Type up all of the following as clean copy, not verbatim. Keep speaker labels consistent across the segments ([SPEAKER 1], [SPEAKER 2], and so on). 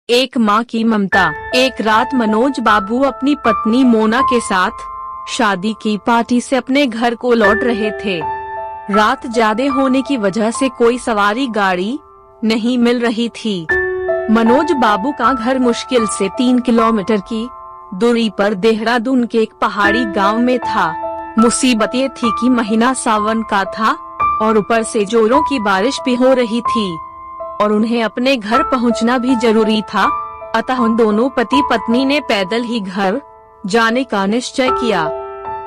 [SPEAKER 1] एक माँ की ममता। एक रात मनोज बाबू अपनी पत्नी मोना के साथ शादी की पार्टी से अपने घर को लौट रहे थे। रात ज्यादा होने की वजह से कोई सवारी गाड़ी नहीं मिल रही थी। मनोज बाबू का घर मुश्किल से 3 किलोमीटर की दूरी पर देहरादून के एक पहाड़ी गांव में था। मुसीबत ये थी कि महीना सावन का था और ऊपर से जोरों की बारिश भी हो रही थी और उन्हें अपने घर पहुंचना भी जरूरी था। अतः उन दोनों पति पत्नी ने पैदल ही घर जाने का निश्चय किया।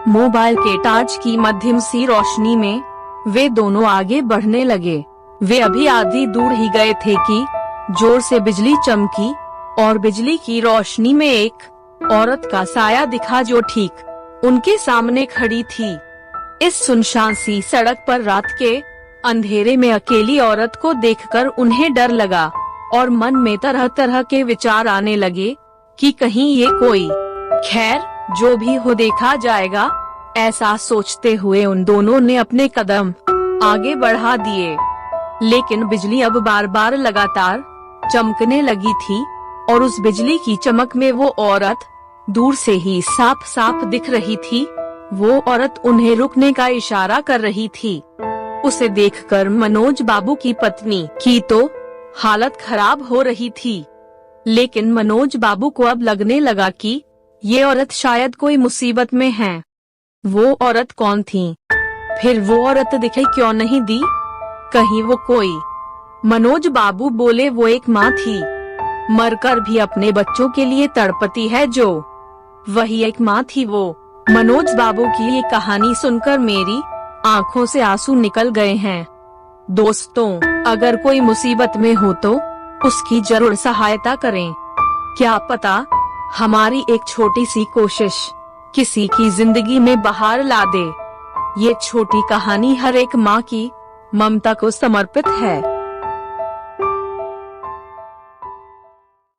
[SPEAKER 1] मोबाइल के टॉर्च की मध्यम सी रोशनी में वे दोनों आगे बढ़ने लगे। वे अभी आधी दूर ही गए थे कि जोर से बिजली चमकी और बिजली की रोशनी में एक औरत का साया दिखा जो ठीक उनके सामने खड़ी थी। इस सुनसान सी सड़क पर रात के अंधेरे में अकेली औरत को देखकर उन्हें डर लगा और मन में तरह तरह के विचार आने लगे कि कहीं ये कोई, खैर जो भी हो देखा जाएगा। ऐसा सोचते हुए उन दोनों ने अपने कदम आगे बढ़ा दिए, लेकिन बिजली अब बार बार लगातार चमकने लगी थी और उस बिजली की चमक में वो औरत दूर से ही साफ साफ दिख रही थी। वो औरत उन्हें रुकने का इशारा कर रही थी। उसे देखकर मनोज बाबू की पत्नी की तो हालत खराब हो रही थी, लेकिन मनोज बाबू को अब लगने लगा कि ये औरत शायद कोई मुसीबत में है। वो औरत कौन थी? फिर वो औरत दिखाई क्यों नहीं दी? कहीं वो कोई? मनोज बाबू बोले, वो एक माँ थी, मरकर भी अपने बच्चों के लिए तड़पती है, जो वही एक माँ थी वो। मनोज बाबू की ये कहानी सुनकर मेरी आंखों से आंसू निकल गए हैं। दोस्तों, अगर कोई मुसीबत में हो तो उसकी जरूर सहायता करें। क्या पता हमारी एक छोटी सी कोशिश किसी की जिंदगी में बहार ला दे। ये छोटी कहानी हर एक माँ की ममता को समर्पित है।